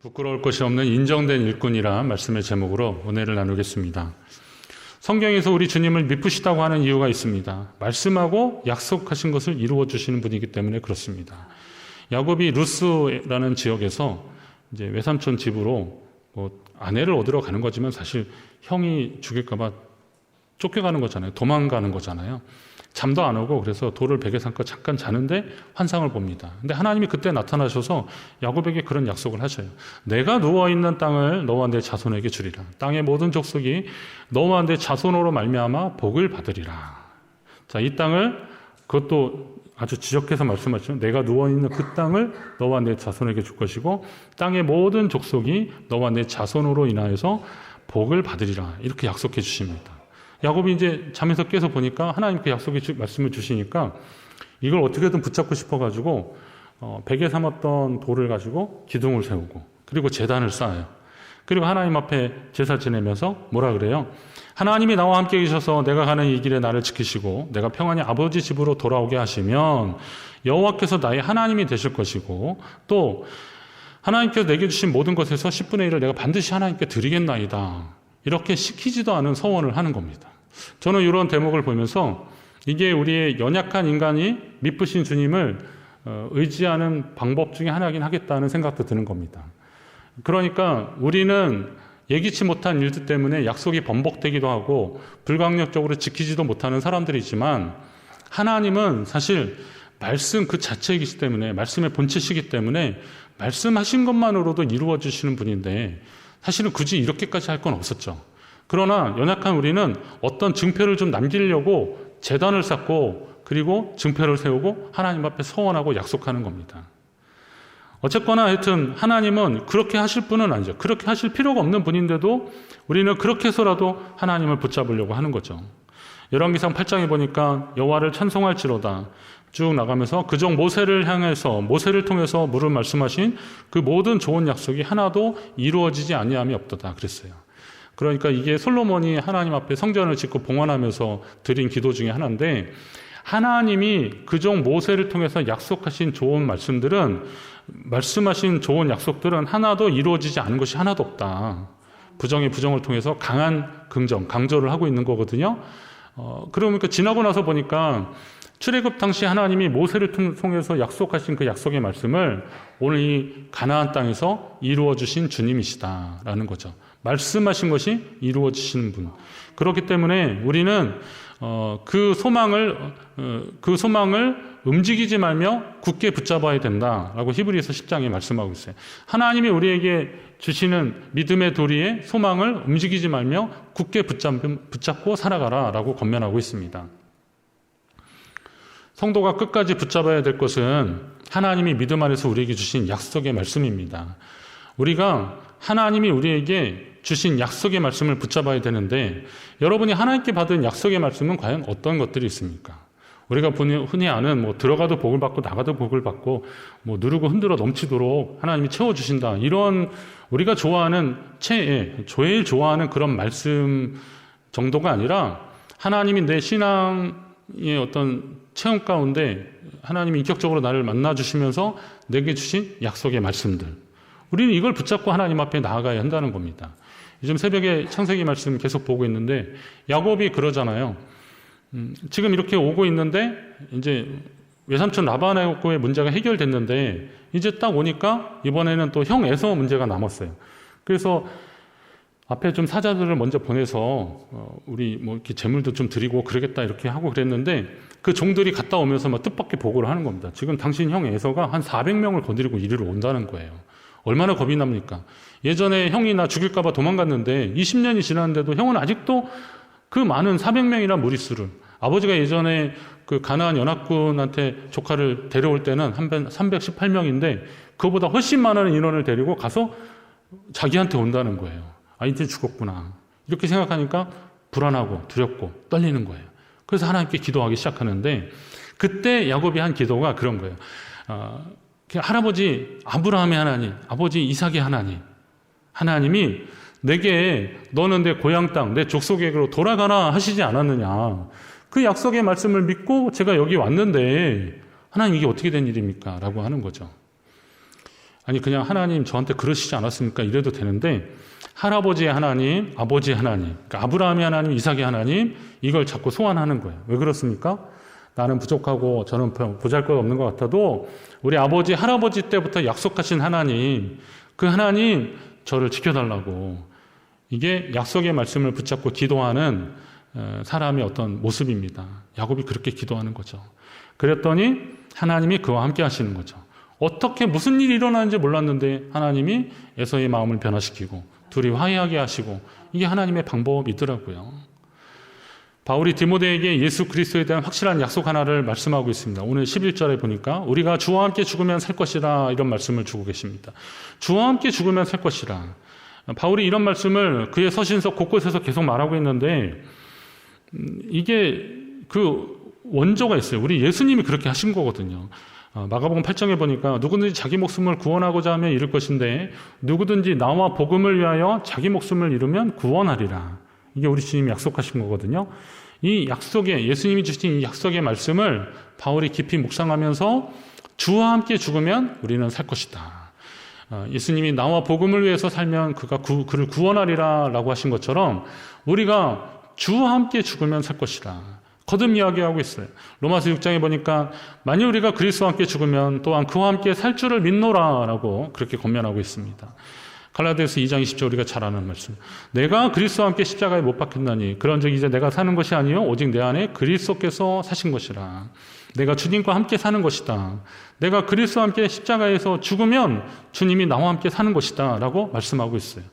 부끄러울 것이 없는 인정된 일꾼이라 말씀의 제목으로 은혜를 나누겠습니다. 성경에서 우리 주님을 미쁘시다고 하는 이유가 있습니다. 말씀하고 약속하신 것을 이루어 주시는 분이기 때문에 그렇습니다. 야곱이 루스라는 지역에서 이제 외삼촌 집으로 아내를 얻으러 가는 거지만 사실 형이 죽일까봐 쫓겨가는 거잖아요. 도망가는 거잖아요. 잠도 안 오고 그래서 돌을 베개 삼고 잠깐 자는데 환상을 봅니다. 근데 하나님이 그때 나타나셔서 야곱에게 그런 약속을 하셔요. 내가 누워있는 땅을 너와 내 자손에게 주리라. 땅의 모든 족속이 너와 내 자손으로 말미암아 복을 받으리라. 자, 이 땅을 그것도 아주 지적해서 말씀하시죠. 내가 누워있는 그 땅을 너와 내 자손에게 줄 것이고 땅의 모든 족속이 너와 내 자손으로 인하여서 복을 받으리라. 이렇게 약속해 주십니다. 야곱이 이제 잠에서 깨서 보니까 하나님 그 약속의 말씀을 주시니까 이걸 어떻게든 붙잡고 싶어가지고 베개 삼았던 돌을 가지고 기둥을 세우고 그리고 제단을 쌓아요. 그리고 하나님 앞에 제사 지내면서 뭐라 그래요? 하나님이 나와 함께 계셔서 내가 가는 이 길에 나를 지키시고 내가 평안히 아버지 집으로 돌아오게 하시면 여호와께서 나의 하나님이 되실 것이고 또 하나님께서 내게 주신 모든 것에서 10분의 1을 내가 반드시 하나님께 드리겠나이다. 이렇게 시키지도 않은 서원을 하는 겁니다. 저는 이런 대목을 보면서 이게 우리의 연약한 인간이 미쁘신 주님을 의지하는 방법 중에 하나긴 하겠다는 생각도 드는 겁니다. 그러니까 우리는 예기치 못한 일들 때문에 약속이 번복되기도 하고 불강력적으로 지키지도 못하는 사람들이지만 하나님은 사실 말씀 그 자체이기 때문에 말씀의 본체시기 때문에 말씀하신 것만으로도 이루어 주시는 분인데 사실은 굳이 이렇게까지 할 건 없었죠. 그러나 연약한 우리는 어떤 증표를 좀 남기려고 제단을 쌓고 그리고 증표를 세우고 하나님 앞에 서원하고 약속하는 겁니다. 어쨌거나 하여튼 하나님은 그렇게 하실 분은 아니죠. 그렇게 하실 필요가 없는 분인데도 우리는 그렇게 해서라도 하나님을 붙잡으려고 하는 거죠. 열왕기상 8장에 보니까 여호와를 찬송할지로다 쭉 나가면서 그종 모세를 향해서 모세를 통해서 물을 말씀하신 그 모든 좋은 약속이 하나도 이루어지지 아니함이 없도다 그랬어요. 그러니까 이게 솔로몬이 하나님 앞에 성전을 짓고 봉헌하면서 드린 기도 중에 하나인데 하나님이 그종 모세를 통해서 약속하신 좋은 말씀들은 말씀하신 좋은 약속들은 하나도 이루어지지 않은 것이 하나도 없다. 부정의 부정을 통해서 강한 긍정, 강조를 하고 있는 거거든요. 그러니까 지나고 나서 보니까 출애굽 당시 하나님이 모세를 통해서 약속하신 그 약속의 말씀을 오늘 이 가나안 땅에서 이루어 주신 주님이시다라는 거죠. 말씀하신 것이 이루어 지시는 분. 그렇기 때문에 우리는 그 소망을 움직이지 말며 굳게 붙잡아야 된다라고 히브리서 10장에 말씀하고 있어요. 하나님이 우리에게 주시는 믿음의 도리에 소망을 움직이지 말며 굳게 붙잡고 살아가라라고 권면하고 있습니다. 성도가 끝까지 붙잡아야 될 것은 하나님이 믿음 안에서 우리에게 주신 약속의 말씀입니다. 우리가 하나님이 우리에게 주신 약속의 말씀을 붙잡아야 되는데 여러분이 하나님께 받은 약속의 말씀은 과연 어떤 것들이 있습니까? 우리가 흔히 아는 들어가도 복을 받고 나가도 복을 받고 누르고 흔들어 넘치도록 하나님이 채워주신다. 이런 우리가 좋아하는 제일 좋아하는 그런 말씀 정도가 아니라 하나님이 내 신앙의 어떤 체험 가운데 하나님이 인격적으로 나를 만나주시면서 내게 주신 약속의 말씀들. 우리는 이걸 붙잡고 하나님 앞에 나아가야 한다는 겁니다. 요즘 새벽에 창세기 말씀 계속 보고 있는데 야곱이 그러잖아요. 지금 이렇게 오고 있는데 이제 외삼촌 라반하고의 문제가 해결됐는데 이제 딱 오니까 이번에는 또 형 에서 문제가 남았어요. 그래서 앞에 좀 사자들을 먼저 보내서 우리 이렇게 재물도 좀 드리고 그러겠다 이렇게 하고 그랬는데 그 종들이 갔다 오면서 막 뜻밖의 보고를 하는 겁니다. 지금 당신 형 에서가 한 400명을 거느리고 이리로 온다는 거예요. 얼마나 겁이 납니까? 예전에 형이 나 죽일까봐 도망갔는데 20년이 지났는데도 형은 아직도 그 많은 400명이란 무리수를 아버지가 예전에 그 가나안 연합군한테 조카를 데려올 때는 한 318명인데 그거보다 훨씬 많은 인원을 데리고 가서 자기한테 온다는 거예요. 아, 이제 죽었구나. 이렇게 생각하니까 불안하고 두렵고 떨리는 거예요. 그래서 하나님께 기도하기 시작하는데 그때 야곱이 한 기도가 그런 거예요. 할아버지 아브라함의 하나님, 아버지 이삭의 하나님, 하나님이 내게 너는 내 고향 땅, 내 족속에게로 돌아가라 하시지 않았느냐. 그 약속의 말씀을 믿고 제가 여기 왔는데 하나님 이게 어떻게 된 일입니까? 라고 하는 거죠. 아니 그냥 하나님 저한테 그러시지 않았습니까? 이래도 되는데 할아버지의 하나님, 아버지의 하나님, 그러니까 아브라함의 하나님, 이삭의 하나님, 이걸 자꾸 소환하는 거예요. 왜 그렇습니까? 나는 부족하고 저는 보잘것없는 것 같아도 우리 아버지, 할아버지 때부터 약속하신 하나님, 그 하나님 저를 지켜달라고. 이게 약속의 말씀을 붙잡고 기도하는 사람의 어떤 모습입니다. 야곱이 그렇게 기도하는 거죠. 그랬더니 하나님이 그와 함께 하시는 거죠. 어떻게 무슨 일이 일어나는지 몰랐는데 하나님이 에서의 마음을 변화시키고 둘이 화해하게 하시고, 이게 하나님의 방법이더라고요. 바울이 디모데에게 예수 그리스도에 대한 확실한 약속 하나를 말씀하고 있습니다. 오늘 11절에 보니까 우리가 주와 함께 죽으면 살 것이라, 이런 말씀을 주고 계십니다. 주와 함께 죽으면 살 것이라. 바울이 이런 말씀을 그의 서신서 곳곳에서 계속 말하고 있는데, 이게 그 원조가 있어요. 우리 예수님이 그렇게 하신 거거든요. 마가복음 8장에 보니까 누구든지 자기 목숨을 구원하고자 하면 잃을 것인데 누구든지 나와 복음을 위하여 자기 목숨을 잃으면 구원하리라. 이게 우리 주님이 약속하신 거거든요. 이 약속의, 예수님이 주신 이 약속의 말씀을 바울이 깊이 묵상하면서 주와 함께 죽으면 우리는 살 것이다. 예수님이 나와 복음을 위해서 살면 그를 구원하리라 라고 하신 것처럼 우리가 주와 함께 죽으면 살 것이다. 거듭 이야기하고 있어요. 로마서 6장에 보니까 만일 우리가 그리스도와 함께 죽으면 또한 그와 함께 살 줄을 믿노라 라고 그렇게 권면하고 있습니다. 갈라디아서 2장 20절 우리가 잘 아는 말씀. 내가 그리스도와 함께 십자가에 못 박혔나니 그런즉 이제 내가 사는 것이 아니요 오직 내 안에 그리스도께서 사신 것이라. 내가 주님과 함께 사는 것이다. 내가 그리스도와 함께 십자가에서 죽으면 주님이 나와 함께 사는 것이다 라고 말씀하고 있어요.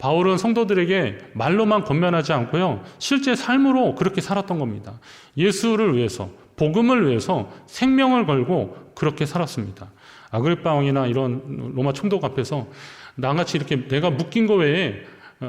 바울은 성도들에게 말로만 권면하지 않고요, 실제 삶으로 그렇게 살았던 겁니다. 예수를 위해서, 복음을 위해서 생명을 걸고 그렇게 살았습니다. 아그리파 왕이나 이런 로마 총독 앞에서 나같이 이렇게 내가 묶인 거 외에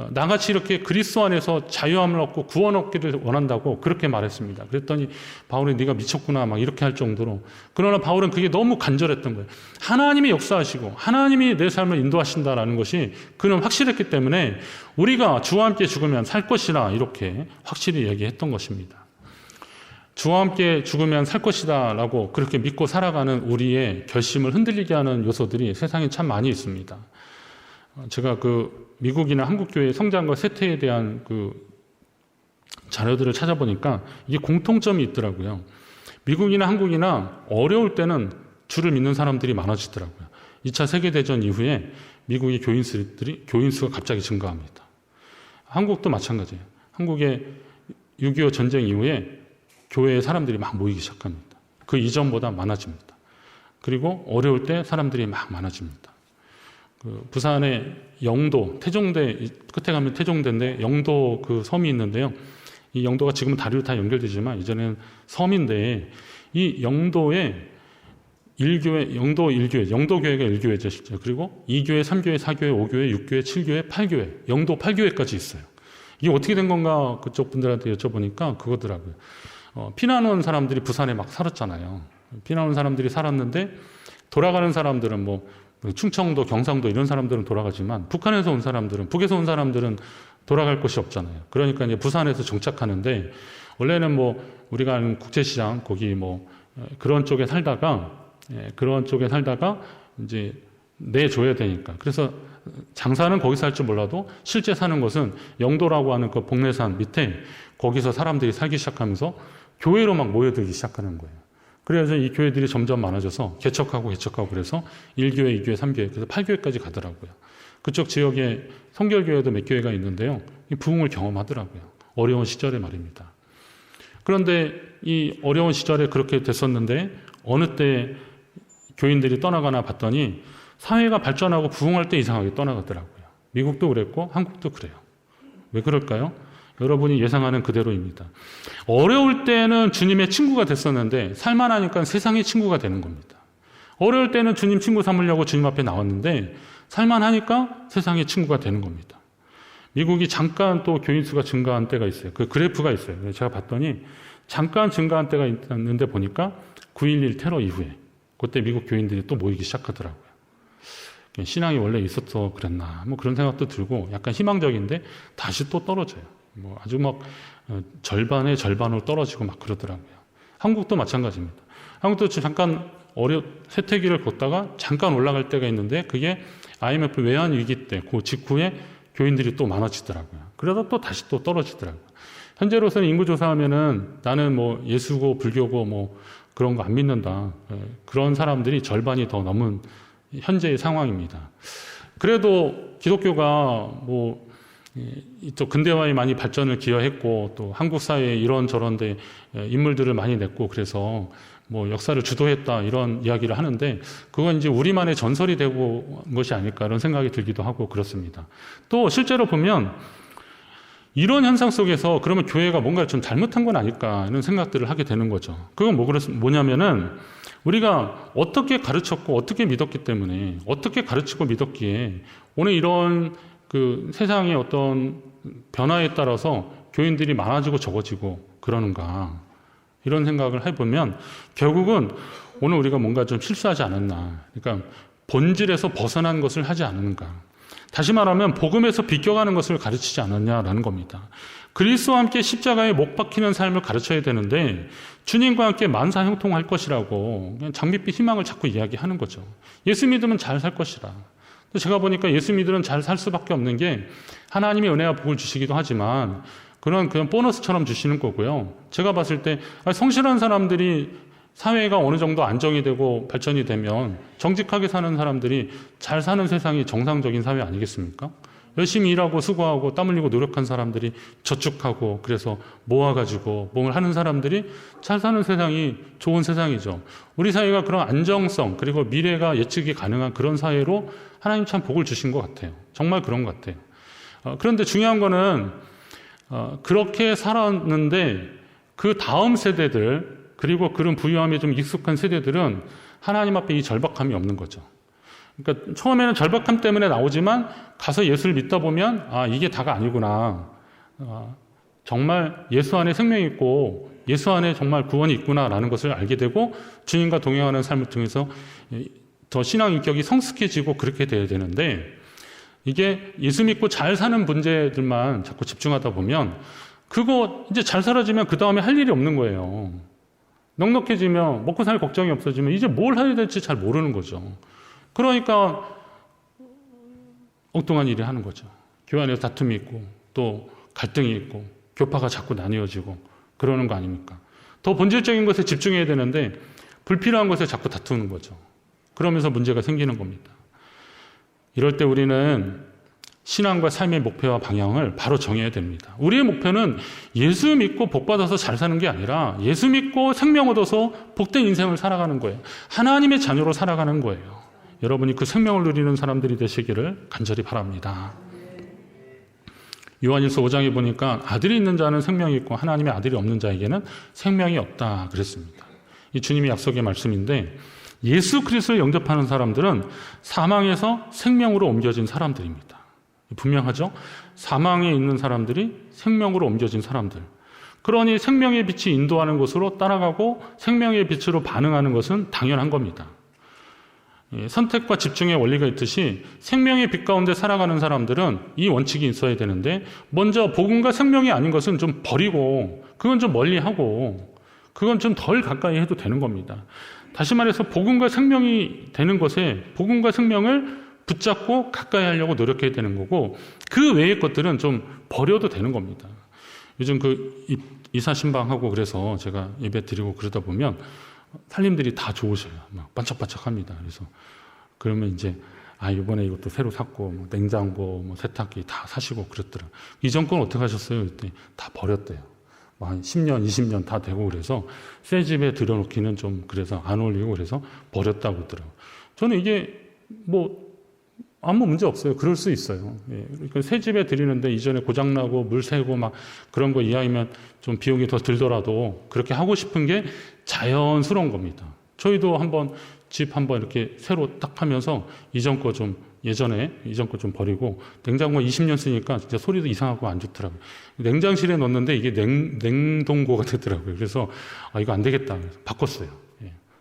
나같이 이렇게 그리스도 안에서 자유함을 얻고 구원 얻기를 원한다고 그렇게 말했습니다. 그랬더니 바울이 네가 미쳤구나 막 이렇게 할 정도로. 그러나 바울은 그게 너무 간절했던 거예요. 하나님이 역사하시고 하나님이 내 삶을 인도하신다라는 것이 그는 확실했기 때문에 우리가 주와 함께 죽으면 살 것이라 이렇게 확실히 얘기했던 것입니다. 주와 함께 죽으면 살 것이다 라고 그렇게 믿고 살아가는 우리의 결심을 흔들리게 하는 요소들이 세상에 참 많이 있습니다. 제가 미국이나 한국 교회의 성장과 쇠퇴에 대한 자료들을 찾아보니까 이게 공통점이 있더라고요. 미국이나 한국이나 어려울 때는 주를 믿는 사람들이 많아지더라고요. 2차 세계대전 이후에 미국의 교인 수가 갑자기 증가합니다. 한국도 마찬가지예요. 한국의 6.25 전쟁 이후에 교회에 사람들이 막 모이기 시작합니다. 그 이전보다 많아집니다. 그리고 어려울 때 사람들이 막 많아집니다. 부산의 영도, 태종대, 끝에 가면 태종대인데 영도 섬이 있는데요. 이 영도가 지금은 다리로 다 연결되지만 이전에는 섬인데 이 영도에 영도 1교회, 영도교회가 1교회죠, 실제. 그리고 2교회, 3교회, 4교회, 5교회, 6교회, 7교회, 8교회, 영도 8교회까지 있어요. 이게 어떻게 된 건가 그쪽 분들한테 여쭤보니까 그거더라고요. 피난 온 사람들이 부산에 막 살았잖아요. 피난 온 사람들이 살았는데 돌아가는 사람들은 충청도, 경상도 이런 사람들은 돌아가지만 북한에서 온 사람들은, 북에서 온 사람들은 돌아갈 곳이 없잖아요. 그러니까 이제 부산에서 정착하는데 원래는 우리가 아는 국제시장 거기 그런 쪽에 살다가 이제 내줘야 되니까. 그래서 장사는 거기서 할 줄 몰라도 실제 사는 곳은 영도라고 하는 그 복례산 밑에 거기서 사람들이 살기 시작하면서 교회로 막 모여들기 시작하는 거예요. 그래서 이 교회들이 점점 많아져서 개척하고 그래서 1교회, 2교회, 3교회, 그래서 8교회까지 가더라고요. 그쪽 지역에 성결교회도 몇 교회가 있는데요. 이 부흥을 경험하더라고요. 어려운 시절에 말입니다. 그런데 이 어려운 시절에 그렇게 됐었는데 어느 때 교인들이 떠나가나 봤더니 사회가 발전하고 부흥할 때 이상하게 떠나가더라고요. 미국도 그랬고 한국도 그래요. 왜 그럴까요? 여러분이 예상하는 그대로입니다. 어려울 때는 주님의 친구가 됐었는데 살만하니까 세상의 친구가 되는 겁니다. 어려울 때는 주님 친구 삼으려고 주님 앞에 나왔는데 살만하니까 세상의 친구가 되는 겁니다. 미국이 잠깐 또 교인 수가 증가한 때가 있어요. 그 그래프가 있어요. 제가 봤더니 잠깐 증가한 때가 있는데 보니까 9.11 테러 이후에 그때 미국 교인들이 또 모이기 시작하더라고요. 신앙이 원래 있었어 그랬나 그런 생각도 들고 약간 희망적인데 다시 또 떨어져요. 아주 절반의 절반으로 떨어지고 막 그러더라고요. 한국도 마찬가지입니다. 한국도 잠깐 쇠퇴기를 걷다가 잠깐 올라갈 때가 있는데 그게 IMF 외환 위기 때 그 직후에 교인들이 또 많아지더라고요. 그러다 또 다시 또 떨어지더라고요. 현재로서는 인구조사하면은 나는 뭐 예수고 불교고 뭐 그런 거 안 믿는다. 그런 사람들이 절반이 더 넘은 현재의 상황입니다. 그래도 기독교가 뭐 이쪽 근대화에 많이 발전을 기여했고 또 한국 사회에 이런저런 데 인물들을 많이 냈고 그래서 뭐 역사를 주도했다 이런 이야기를 하는데 그건 이제 우리만의 전설이 되고 온 것이 아닐까 이런 생각이 들기도 하고 그렇습니다. 또 실제로 보면 이런 현상 속에서 그러면 교회가 뭔가 좀 잘못한 건 아닐까 이런 생각들을 하게 되는 거죠. 그건 뭐냐면은 우리가 어떻게 가르쳤고 어떻게 믿었기 때문에 어떻게 가르치고 믿었기에 오늘 이런 그 세상의 어떤 변화에 따라서 교인들이 많아지고 적어지고 그러는가 이런 생각을 해보면 결국은 오늘 우리가 뭔가 좀 실수하지 않았나, 그러니까 본질에서 벗어난 것을 하지 않은가, 다시 말하면 복음에서 비껴가는 것을 가르치지 않았냐라는 겁니다. 그리스도와 함께 십자가에 못 박히는 삶을 가르쳐야 되는데 주님과 함께 만사 형통할 것이라고 그냥 장밋빛 희망을 자꾸 이야기하는 거죠. 예수 믿으면 잘 살 것이라. 제가 보니까 예수 믿으면 잘 살 수밖에 없는 게 하나님의 은혜와 복을 주시기도 하지만 그냥 보너스처럼 주시는 거고요. 제가 봤을 때 성실한 사람들이 사회가 어느 정도 안정이 되고 발전이 되면 정직하게 사는 사람들이 잘 사는 세상이 정상적인 사회 아니겠습니까? 열심히 일하고 수고하고 땀 흘리고 노력한 사람들이 저축하고 그래서 모아가지고 뭘 하는 사람들이 잘 사는 세상이 좋은 세상이죠. 우리 사회가 그런 안정성 그리고 미래가 예측이 가능한 그런 사회로 하나님 참 복을 주신 것 같아요. 정말 그런 것 같아요. 그런데 중요한 거는 그렇게 살았는데 그 다음 세대들 그리고 그런 부유함에 좀 익숙한 세대들은 하나님 앞에 이 절박함이 없는 거죠. 그러니까 처음에는 절박함 때문에 나오지만 가서 예수를 믿다 보면 이게 다가 아니구나. 정말 예수 안에 생명이 있고 예수 안에 정말 구원이 있구나라는 것을 알게 되고 주님과 동행하는 삶을 통해서 더 신앙 인격이 성숙해지고 그렇게 돼야 되는데 이게 예수 믿고 잘 사는 문제들만 자꾸 집중하다 보면 그거 이제 잘 살아지면 그 다음에 할 일이 없는 거예요. 넉넉해지면 먹고 살 걱정이 없어지면 이제 뭘 해야 될지 잘 모르는 거죠. 그러니까 엉뚱한 일을 하는 거죠. 교회 안에서 다툼이 있고 또 갈등이 있고 교파가 자꾸 나뉘어지고 그러는 거 아닙니까? 더 본질적인 것에 집중해야 되는데 불필요한 것에 자꾸 다투는 거죠. 그러면서 문제가 생기는 겁니다. 이럴 때 우리는 신앙과 삶의 목표와 방향을 바로 정해야 됩니다. 우리의 목표는 예수 믿고 복 받아서 잘 사는 게 아니라 예수 믿고 생명 얻어서 복된 인생을 살아가는 거예요. 하나님의 자녀로 살아가는 거예요. 여러분이 그 생명을 누리는 사람들이 되시기를 간절히 바랍니다. 요한일서 5장에 보니까 아들이 있는 자는 생명이 있고 하나님의 아들이 없는 자에게는 생명이 없다 그랬습니다. 이 주님의 약속의 말씀인데 예수 그리스도를 영접하는 사람들은 사망에서 생명으로 옮겨진 사람들입니다. 분명하죠? 사망에 있는 사람들이 생명으로 옮겨진 사람들. 그러니 생명의 빛이 인도하는 곳으로 따라가고 생명의 빛으로 반응하는 것은 당연한 겁니다. 선택과 집중의 원리가 있듯이 생명의 빛 가운데 살아가는 사람들은 이 원칙이 있어야 되는데 먼저 복음과 생명이 아닌 것은 좀 버리고 그건 좀 멀리하고 그건 좀 덜 가까이 해도 되는 겁니다. 다시 말해서 복음과 생명이 되는 것에 복음과 생명을 붙잡고 가까이 하려고 노력해야 되는 거고 그 외의 것들은 좀 버려도 되는 겁니다. 요즘 그 이사신방하고 그래서 제가 예배 드리고 그러다 보면 살림들이 다 좋으셔요. 막 반짝반짝합니다. 그래서 그러면 이제 이번에 이것도 새로 샀고 뭐 냉장고, 뭐 세탁기 다 사시고 그랬더라. 이전 건 어떻게 하셨어요? 그랬더니 다 버렸대요. 뭐 한 10년, 20년 다 되고 그래서 새 집에 들여놓기는 좀 그래서 안 어울리고 그래서 버렸다고 그러더라고요. 저는 이게 뭐 아무 문제 없어요. 그럴 수 있어요. 그러니까 새 집에 들이는데 이전에 고장나고 물 새고 막 그런 거 이하이면 좀 비용이 더 들더라도 그렇게 하고 싶은 게 자연스러운 겁니다. 저희도 집 한번 이렇게 새로 딱 하면서 이전 거 좀 버리고 냉장고 20년 쓰니까 진짜 소리도 이상하고 안 좋더라고요. 냉장실에 넣었는데 이게 냉동고가 되더라고요. 그래서 이거 안 되겠다. 그래서 바꿨어요.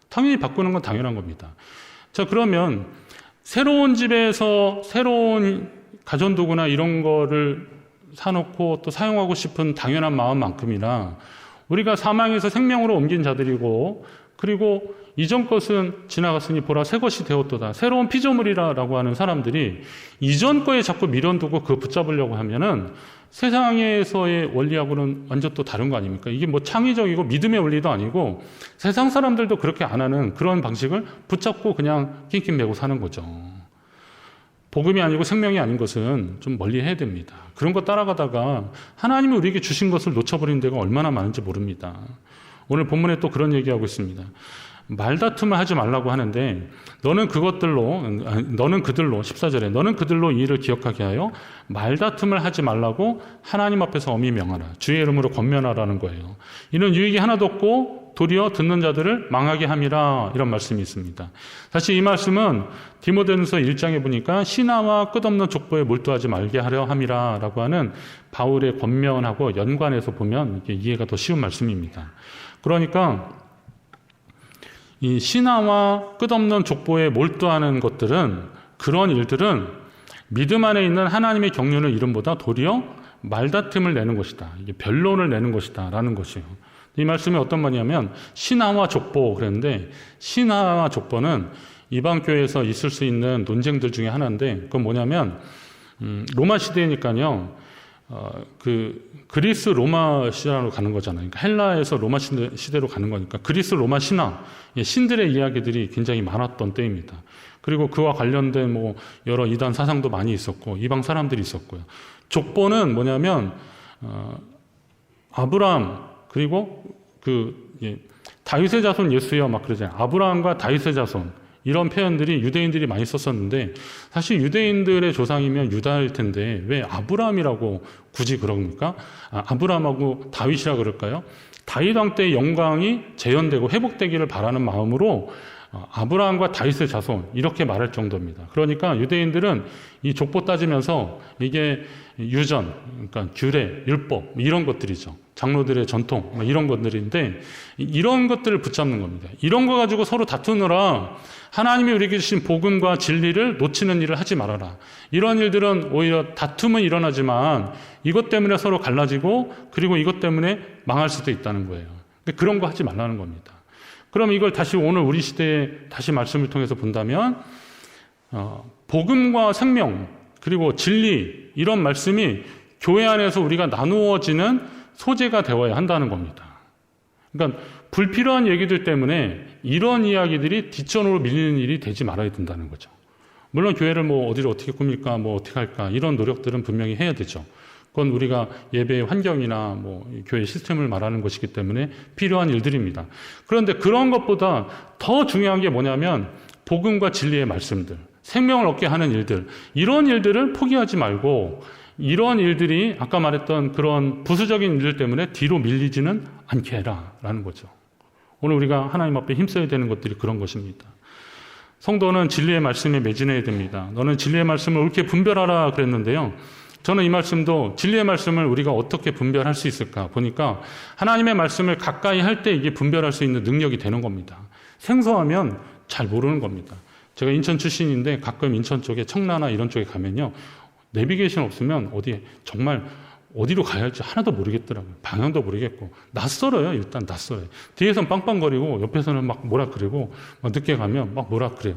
당연히 바꾸는 건 당연한 겁니다. 자, 그러면 새로운 집에서 새로운 가전도구나 이런 거를 사놓고 또 사용하고 싶은 당연한 마음만큼이나 우리가 사망에서 생명으로 옮긴 자들이고 그리고 이전 것은 지나갔으니 보라 새 것이 되었도다. 새로운 피조물이라고 하는 사람들이 이전 거에 자꾸 미련두고 그거 붙잡으려고 하면은 세상에서의 원리하고는 완전 또 다른 거 아닙니까? 이게 뭐 창의적이고 믿음의 원리도 아니고 세상 사람들도 그렇게 안 하는 그런 방식을 붙잡고 그냥 낑낑 매고 사는 거죠. 복음이 아니고 생명이 아닌 것은 좀 멀리 해야 됩니다. 그런 거 따라가다가 하나님이 우리에게 주신 것을 놓쳐버리는 데가 얼마나 많은지 모릅니다. 오늘 본문에 또 그런 얘기하고 있습니다. 말다툼을 하지 말라고 하는데 너는 그들로 14절에 너는 그들로 이 일을 기억하게 하여 말다툼을 하지 말라고 하나님 앞에서 엄히 명하라. 주의 이름으로 권면하라는 거예요. 이는 유익이 하나도 없고 도리어 듣는 자들을 망하게 함이라, 이런 말씀이 있습니다. 사실 이 말씀은 디모데전서 1장에 보니까 신하와 끝없는 족보에 몰두하지 말게 하려 함이라 라고 하는 바울의 권면하고 연관해서 보면 이게 이해가 더 쉬운 말씀입니다. 그러니까 이 신하와 끝없는 족보에 몰두하는 것들은, 그런 일들은 믿음 안에 있는 하나님의 경륜을 이름보다 도리어 말다툼을 내는 것이다. 이게 변론을 내는 것이다 라는 것이에요. 이 말씀이 어떤 말이냐면 신하와 족보 그랬는데, 신하와 족보는 이방 교회에서 있을 수 있는 논쟁들 중에 하나인데, 그건 뭐냐면 로마 시대니까요. 그리스 로마 시대로 가는 거잖아요. 그러니까 헬라에서 로마 시대로 가는 거니까 그리스 로마 신화, 신들의 이야기들이 굉장히 많았던 때입니다. 그리고 그와 관련된 뭐 여러 이단 사상도 많이 있었고 이방 사람들이 있었고요. 족보는 뭐냐면 아브라함 그리고 다윗의 자손 예수여 막 그러잖아요. 아브라함과 다윗의 자손, 이런 표현들이 유대인들이 많이 썼었는데 사실 유대인들의 조상이면 유다일 텐데 왜 아브라함이라고 굳이 그럽니까? 아브라함하고 다윗이라 그럴까요? 다윗 왕 때의 영광이 재현되고 회복되기를 바라는 마음으로 아브라함과 다윗의 자손 이렇게 말할 정도입니다. 그러니까 유대인들은 이 족보 따지면서 이게 유전, 그러니까 규례, 율법 이런 것들이죠. 장로들의 전통 이런 것들인데 이런 것들을 붙잡는 겁니다. 이런 거 가지고 서로 다투느라 하나님이 우리에게 주신 복음과 진리를 놓치는 일을 하지 말아라. 이런 일들은 오히려 다툼은 일어나지만 이것 때문에 서로 갈라지고 그리고 이것 때문에 망할 수도 있다는 거예요. 그런 거 하지 말라는 겁니다. 그럼 이걸 다시 오늘 우리 시대에 다시 말씀을 통해서 본다면 복음과 생명 그리고 진리 이런 말씀이 교회 안에서 우리가 나누어지는 소재가 되어야 한다는 겁니다. 그러니까 불필요한 얘기들 때문에 이런 이야기들이 뒷전으로 밀리는 일이 되지 말아야 된다는 거죠. 물론 교회를 뭐 어디를 어떻게 꾸밀까 뭐 어떻게 할까 이런 노력들은 분명히 해야 되죠. 그건 우리가 예배의 환경이나 뭐 교회 시스템을 말하는 것이기 때문에 필요한 일들입니다. 그런데 그런 것보다 더 중요한 게 뭐냐면 복음과 진리의 말씀들, 생명을 얻게 하는 일들, 이런 일들을 포기하지 말고 이런 일들이 아까 말했던 그런 부수적인 일들 때문에 뒤로 밀리지는 않게 해라라는 거죠. 오늘 우리가 하나님 앞에 힘써야 되는 것들이 그런 것입니다. 성도는 진리의 말씀에 매진해야 됩니다. 너는 진리의 말씀을 옳게 분별하라 그랬는데요. 저는 이 말씀도 진리의 말씀을 우리가 어떻게 분별할 수 있을까 보니까 하나님의 말씀을 가까이 할 때 이게 분별할 수 있는 능력이 되는 겁니다. 생소하면 잘 모르는 겁니다. 제가 인천 출신인데 가끔 인천 쪽에 청라나 이런 쪽에 가면요. 내비게이션 없으면 정말 어디로 가야 할지 하나도 모르겠더라고요. 방향도 모르겠고 낯설어요. 일단 낯설어요. 뒤에서는 빵빵거리고 옆에서는 막 뭐라 그러고 늦게 가면 막 뭐라 그래요.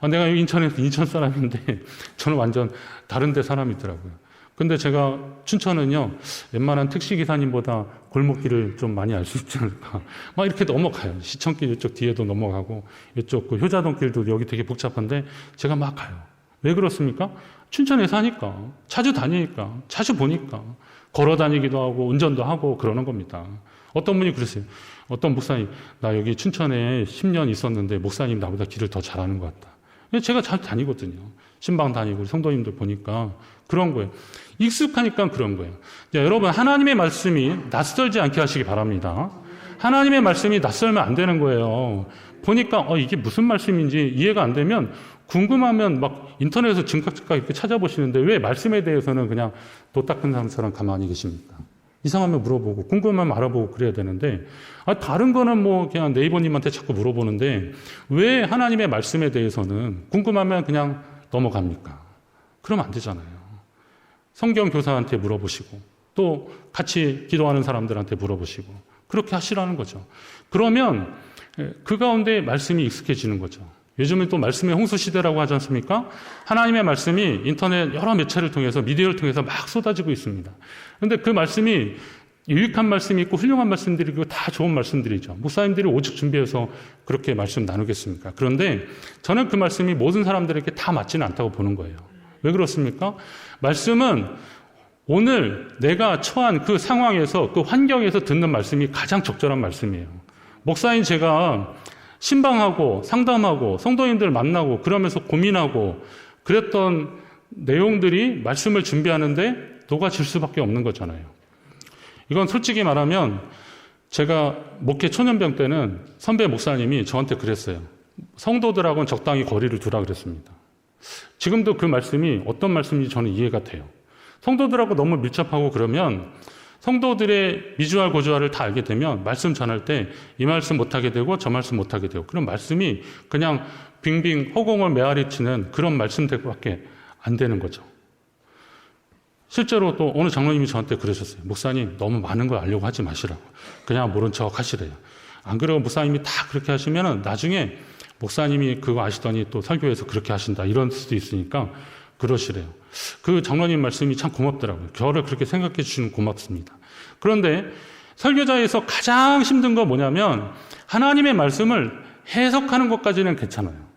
내가 인천에서 인천 사람인데 저는 완전 다른 데 사람이더라고요. 근데 제가 춘천은요, 웬만한 택시기사님보다 골목길을 좀 많이 알 수 있지 않을까. 막 이렇게 넘어가요. 시청길 이쪽 뒤에도 넘어가고, 이쪽 그 효자동길도 여기 되게 복잡한데, 제가 막 가요. 왜 그렇습니까? 춘천에 사니까, 자주 다니니까, 자주 보니까, 걸어 다니기도 하고, 운전도 하고, 그러는 겁니다. 어떤 분이 그러세요. 어떤 목사님, 나 여기 춘천에 10년 있었는데, 목사님 나보다 길을 더 잘하는 것 같다. 제가 잘 다니거든요. 신방 다니고, 성도님들 보니까, 그런 거예요. 익숙하니까 그런 거예요. 자, 여러분, 하나님의 말씀이 낯설지 않게 하시기 바랍니다. 하나님의 말씀이 낯설면 안 되는 거예요. 보니까 이게 무슨 말씀인지 이해가 안 되면 궁금하면 막 인터넷에서 즉각 이렇게 찾아보시는데 왜 말씀에 대해서는 그냥 도 닦은 사람처럼 가만히 계십니까? 이상하면 물어보고 궁금하면 알아보고 그래야 되는데 다른 거는 뭐 그냥 네이버님한테 자꾸 물어보는데 왜 하나님의 말씀에 대해서는 궁금하면 그냥 넘어갑니까? 그러면 안 되잖아요. 성경 교사한테 물어보시고 또 같이 기도하는 사람들한테 물어보시고 그렇게 하시라는 거죠. 그러면 그 가운데 말씀이 익숙해지는 거죠. 요즘은 또 말씀의 홍수시대라고 하지 않습니까? 하나님의 말씀이 인터넷 여러 매체를 통해서, 미디어를 통해서 막 쏟아지고 있습니다. 그런데 그 말씀이 유익한 말씀이 있고 훌륭한 말씀들이 있고 다 좋은 말씀들이죠. 목사님들이 오직 준비해서 그렇게 말씀 나누겠습니까? 그런데 저는 그 말씀이 모든 사람들에게 다 맞지는 않다고 보는 거예요. 왜 그렇습니까? 말씀은 오늘 내가 처한 그 상황에서, 그 환경에서 듣는 말씀이 가장 적절한 말씀이에요. 목사인 제가 신방하고 상담하고 성도인들 만나고 그러면서 고민하고 그랬던 내용들이 말씀을 준비하는데 녹아질 수밖에 없는 거잖아요. 이건 솔직히 말하면 제가 목회 초년병 때는 선배 목사님이 저한테 그랬어요. 성도들하고는 적당히 거리를 두라 그랬습니다. 지금도 그 말씀이 어떤 말씀인지 저는 이해가 돼요. 성도들하고 너무 밀접하고 그러면 성도들의 미주알 고주알을 다 알게 되면 말씀 전할 때 이 말씀 못하게 되고 저 말씀 못하게 되고, 그런 말씀이 그냥 빙빙 허공을 메아리치는 그런 말씀들밖에 안 되는 거죠. 실제로 또 어느 장로님이 저한테 그러셨어요. 목사님, 너무 많은 걸 알려고 하지 마시라고. 그냥 모른 척 하시래요. 안 그러고 목사님이 다 그렇게 하시면 나중에 목사님이 그거 아시더니 또 설교에서 그렇게 하신다 이런 수도 있으니까 그러시래요. 그 장로님 말씀이 참 고맙더라고요. 저를 그렇게 생각해 주시는 고맙습니다. 그런데 설교자에서 가장 힘든 건 뭐냐면 하나님의 말씀을 해석하는 것까지는 괜찮아요.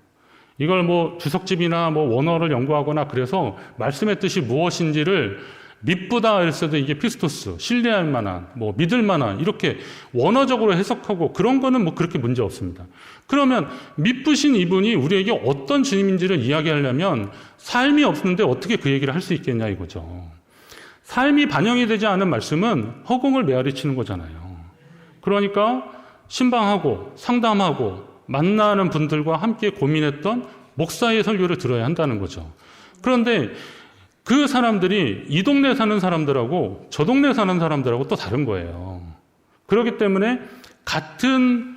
이걸 뭐 주석집이나 뭐 원어를 연구하거나 그래서 말씀의 뜻이 무엇인지를 미쁘다 했어도 이게 피스토스, 신뢰할 만한, 뭐 믿을 만한 이렇게 원어적으로 해석하고 그런 거는 뭐 그렇게 문제 없습니다. 그러면 미쁘신 이분이 우리에게 어떤 주님인지를 이야기하려면 삶이 없는데 어떻게 그 얘기를 할 수 있겠냐 이거죠. 삶이 반영이 되지 않은 말씀은 허공을 메아리치는 거잖아요. 그러니까 신방하고 상담하고 만나는 분들과 함께 고민했던 목사의 설교를 들어야 한다는 거죠. 그런데 그 사람들이 이 동네 사는 사람들하고 저 동네 사는 사람들하고 또 다른 거예요. 그렇기 때문에 같은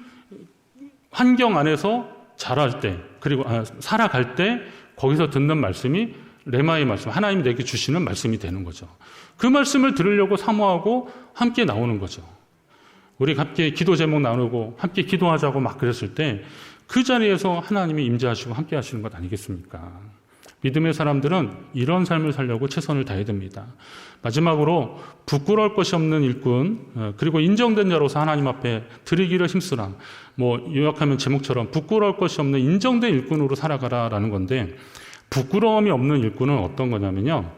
환경 안에서 자랄 때, 그리고 살아갈 때 거기서 듣는 말씀이 레마의 말씀, 하나님이 내게 주시는 말씀이 되는 거죠. 그 말씀을 들으려고 사모하고 함께 나오는 거죠. 우리 함께 기도 제목 나누고 함께 기도하자고 막 그랬을 때 그 자리에서 하나님이 임재하시고 함께 하시는 것 아니겠습니까? 믿음의 사람들은 이런 삶을 살려고 최선을 다해야 됩니다. 마지막으로 부끄러울 것이 없는 일꾼, 그리고 인정된 자로서 하나님 앞에 드리기를 힘쓰라. 뭐 요약하면 제목처럼 부끄러울 것이 없는 인정된 일꾼으로 살아가라라는 건데, 부끄러움이 없는 일꾼은 어떤 거냐면요.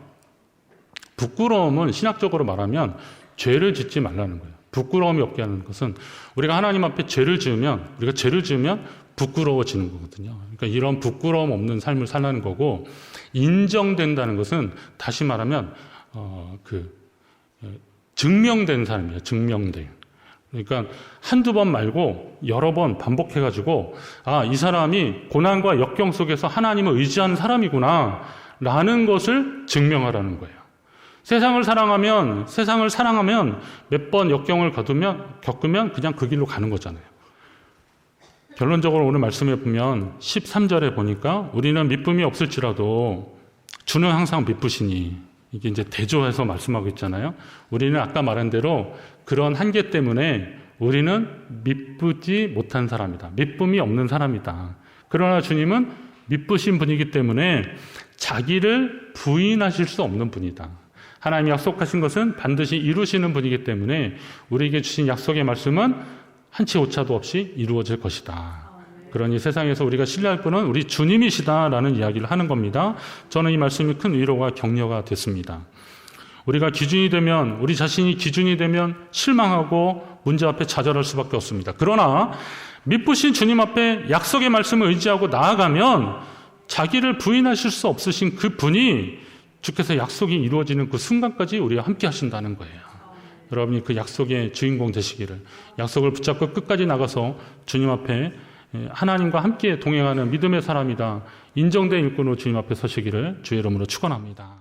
부끄러움은 신학적으로 말하면 죄를 짓지 말라는 거예요. 부끄러움이 없게 하는 것은 우리가 하나님 앞에 죄를 지으면 부끄러워지는 거거든요. 그러니까 이런 부끄러움 없는 삶을 살라는 거고, 인정된다는 것은 다시 말하면 증명된 삶이에요. 증명된. 그러니까 한두 번 말고 여러 번 반복해가지고 이 사람이 고난과 역경 속에서 하나님을 의지하는 사람이구나 라는 것을 증명하라는 거예요. 세상을 사랑하면 몇 번 역경을 겪으면 그냥 그 길로 가는 거잖아요. 결론적으로 오늘 말씀에 보면 13절에 보니까 우리는 미쁨이 없을지라도 주는 항상 미쁘시니, 이게 이제 대조해서 말씀하고 있잖아요. 우리는 아까 말한 대로 그런 한계 때문에 우리는 미쁘지 못한 사람이다. 미쁨이 없는 사람이다. 그러나 주님은 미쁘신 분이기 때문에 자기를 부인하실 수 없는 분이다. 하나님이 약속하신 것은 반드시 이루시는 분이기 때문에 우리에게 주신 약속의 말씀은 한치 오차도 없이 이루어질 것이다. 그러니 세상에서 우리가 신뢰할 분은 우리 주님이시다라는 이야기를 하는 겁니다. 저는 이 말씀이 큰 위로가 격려가 됐습니다. 우리가 기준이 되면, 우리 자신이 기준이 되면 실망하고 문제 앞에 좌절할 수밖에 없습니다. 그러나 미쁘신 주님 앞에 약속의 말씀을 의지하고 나아가면 자기를 부인하실 수 없으신 그 분이 주께서 약속이 이루어지는 그 순간까지 우리와 함께 하신다는 거예요. 여러분이 그 약속의 주인공 되시기를, 약속을 붙잡고 끝까지 나가서 주님 앞에 하나님과 함께 동행하는 믿음의 사람이다, 인정된 일꾼으로 주님 앞에 서시기를 주의 이름으로 축원합니다.